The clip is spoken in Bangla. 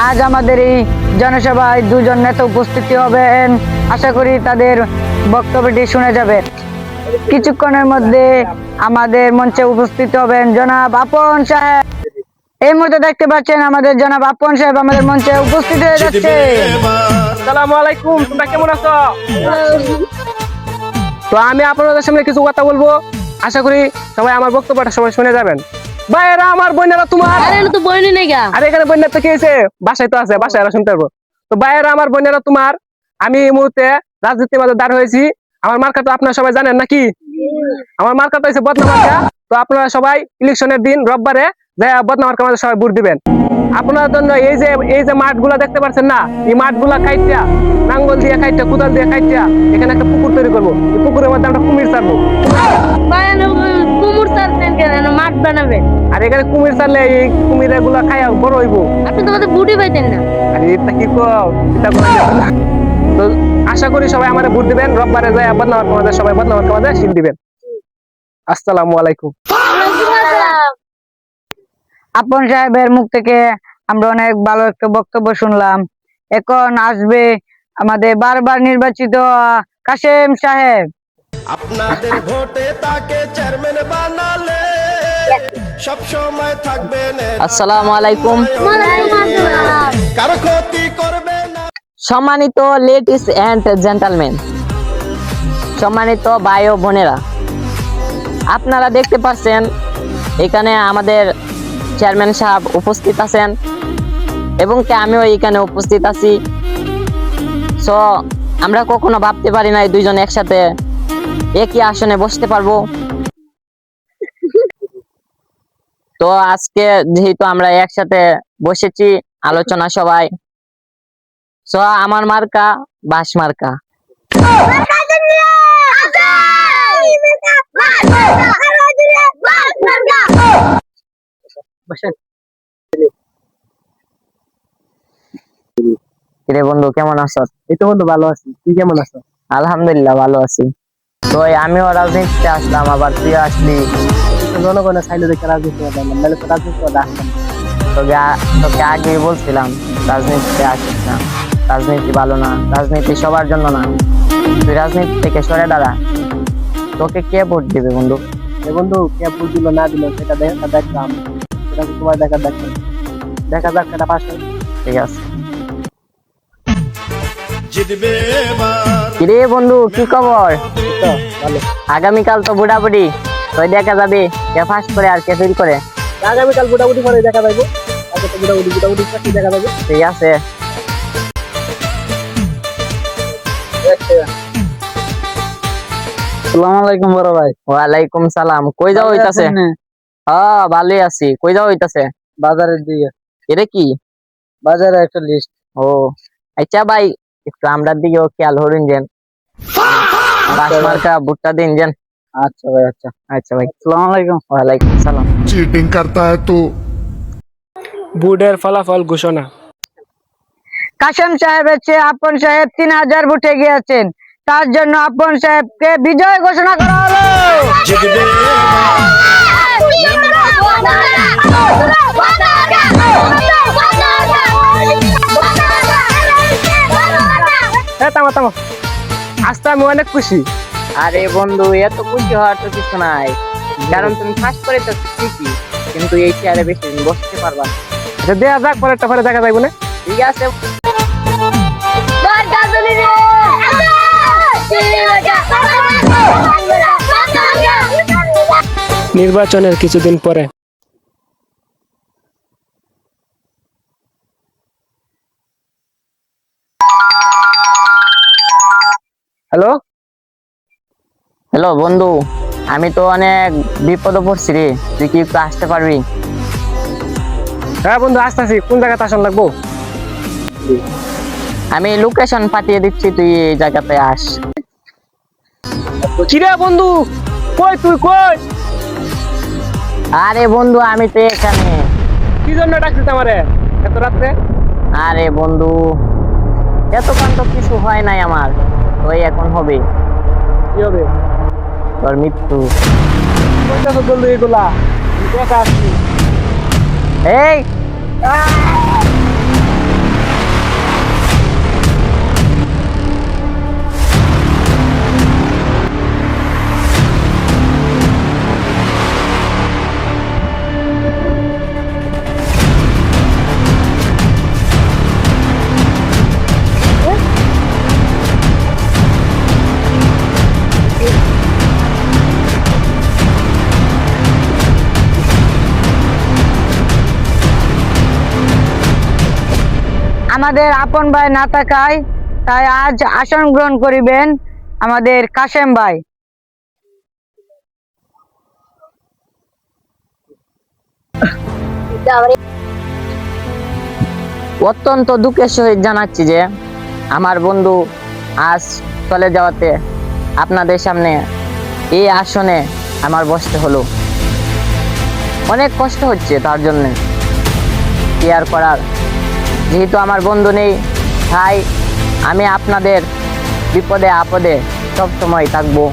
আজ আমাদের এই জনসভায় দুজন নেতা উপস্থিতি হবেন। আশা করি তাদের বক্তব্যটি শুনে যাবেন। কিছুক্ষণের মধ্যে আমাদের মঞ্চে উপস্থিত হবেন জনাব আপন সাহেব। এই মুহূর্তে দেখতে পাচ্ছেন আমাদের জনাব আপন সাহেব আমাদের মঞ্চে উপস্থিত হয়ে যাচ্ছে। আসসালামু আলাইকুম, তোমরা কেমন আছো? তো আমি আপনাদের সামনে কিছু কথা বলবো, আশা করি সবাই আমার বক্তব্যটা সবাই শুনে যাবেন। ভাইয়েরা আমার বোনেরা তোমার তো বইনি নাই গা। আর এখানে বোনের তো কি হয়েছে, বাসায় তো আছে, বাসায় এরা শুনতে পারবো। তো ভাইয়েরা আমার বোনেরা তোমার, আমি এই মুহূর্তে রাজনীতির মাঝে দাঁড় হয়েছি। আমার মার্কা তো আপনারা সবাই জানেন নাকি? আমার মার্কা তো হয়েছে বদনা মার্কা। তো আপনারা সবাই ইলেকশনের দিন রোববারে বদনা মার্কার মাঝে সবাই ভোট দিবেন। আপনার জন্য এই যে মাঠগুলা দেখতে পাচ্ছেন না, এই মাঠগুলা কাইটা নাঙ্গল দিয়ে কাইটা কোদাল দিয়ে কাইটা এখানে একটা পুকুর তৈরি করবো। এই পুকুরের মধ্যে আমরা কুমির ছাড়বো। কুমুর চাচ্ছেন কেন? মাঠ বানাবে। আর এখানে কুমির ছাড়লে এই কুমির গুলা খাইয়া বড় হইবো। আপনি তো বুড়ি পাইতেন না। আর এটা কি তো আশা করি সবাই আমার ভোট দিবেন। রোববারে যায় বদনামার কামাজে সবাই বদনামার কামাজে শিল দিবেন। আসসালামু আলাইকুম। আপন সাহেবের মুখ থেকে আমরা অনেক ভালো একটা বক্তব্য শুনলাম। এখন আসবে আমাদের বারবার নির্বাচিত কাশেম সাহেব। আপনাদের ভোটে তাকে চেয়ারম্যান বানালে সব সময় থাকবেন। আসসালামু আলাইকুম। কারো ক্ষতি করবে না। সম্মানিত লেডিস এন্ড জেন্টলম্যান, সম্মানিত ভাই ও বোনেরা, আপনারা দেখতে পাচ্ছেন এখানে আমাদের চেয়ারম্যান সাহেব উপস্থিত আছেন এবং আমিও এখানে উপস্থিত আছি। সো আমরা কখনো ভাবতে পারি না দুইজন একসাথে একই আসনে বসতে পারবো। তো আজকে যেহেতু আমরা একসাথে বসেছি আলোচনা সবাই, সো আমার মার্কা বাস মার্কা। কিরে বন্ধু, কেমন আছো? এই তো বন্ধু ভালো আছি, তুই কেমন আছো? আলহামদুলিল্লাহ ভালো আছি। তো আমিও রাজনীতিতে আসলাম, আবার তুই আসলি। জনগণের চাইলে দেখে রাজনীতি করলাম, নাহলে তো রাজনীতি করে আসতাম। তোকে আগেই বলছিলাম রাজনীতিতে আসিস না, রাজনীতি ভালো না, রাজনীতি সবার জন্য না, তুই রাজনীতি থেকে সরে দাঁড়া। তোকে কে ভোট দিবে বন্ধু? এ বন্ধু কে ভোট দিল না দিল সেটা দেখলাম, সেটা তো তোমার দেখা যাক সেটা পাশে। ঠিক আছে। জিতবে এবার। কিরে বন্ধু, কি খবর? তো ভালো। আগামীকাল তো বুড়াবুড়ি, তুই দেখা যাবে কে ফার্স্ট করে আর কে ফেল করে। আগামীকাল বুটাবুটি করে দেখা যাবে। আজকে তো বুটাবুটি দেখা যাবে। ঠিক আছে। আসসালামু আলাইকুম বড় ভাই। ওয়ালাইকুম সালাম। কই যাও হইতাছে? হ্যাঁ ভালোই আছি। কই যাও হইতাছে? বাজারের দিকে। এটা কি? বাজারে একটা লিস্ট। ও আচ্ছা ভাই, একটু আমরার দিকেও খেয়াল হরিন যেন, বাস মার্কা ভুট্টা দিন যেন। আচ্ছা ভাই, আচ্ছা আচ্ছা ভাই। আসসালামু আলাইকুম। ওয়ালাইকুম সালাম। चीटिंग करता है तो ভোটের ফলাফল ঘোষণা। কাশেম সাহেবের চেয়ে আপন সাহেব 3000 ভোটে গিয়েছেন, তার জন্য আপন সাহেবকে বিজয় ঘোষণা করা হলো। জিতবে থামো থামো, আজকে আমি অনেক খুশি। আরে বন্ধু, এত খুশি হওয়ার তো কিছু নাই, কারণ তুমি ফার্স্ট করে তো ঠিকই, কিন্তু এই চেয়ারে বেশি দিন বসতে পারবা না। আচ্ছা দেয়া যাক, পরেরটা পরে দেখা যাইব না। ঠিক আছে। নির্বাচনের কিছুদিন পরে হ্যালো হ্যালো বন্ধু, আমি তো অনেক বিপদে পড়ছি রে, তুই কি একটু আসতে পারবি? হ্যাঁ বন্ধু আসতেছি, কোন জায়গাতে আসন লাগবো? আমি লোকেশন পাঠিয়ে দিচ্ছি, তুই এই জায়গাতে আস। কিরে বন্ধু, কই তুই কই? আরে বন্ধু আমি তো এখানে। কি জন্য ডাকছিস আমারে এত রাত্রে? আরে বন্ধু, এতক্ষণ তো কিছু হয় নাই আমার, ওই এখন হবে কি হবে? তোর মৃত্যু। কইতাছো বন্ধু এগুলা? আমি কথা আসছি। এই আমাদের আপন ভাই না থাকায় তাই আজ আসন গ্রহণ করিবেন আমাদের কাশেম ভাই। অত্যন্ত দুঃখের সহিত জানাচ্ছি যে আমার বন্ধু আজ চলে যাওয়াতে আপনাদের সামনে এই আসনে আমার বসতে হলো। অনেক কষ্ট হচ্ছে তার জন্য, কি আর করার। যেহেতু আমার বন্ধু নেই তাই আমি আপনাদের বিপদে আপদে সব সময় থাকবো।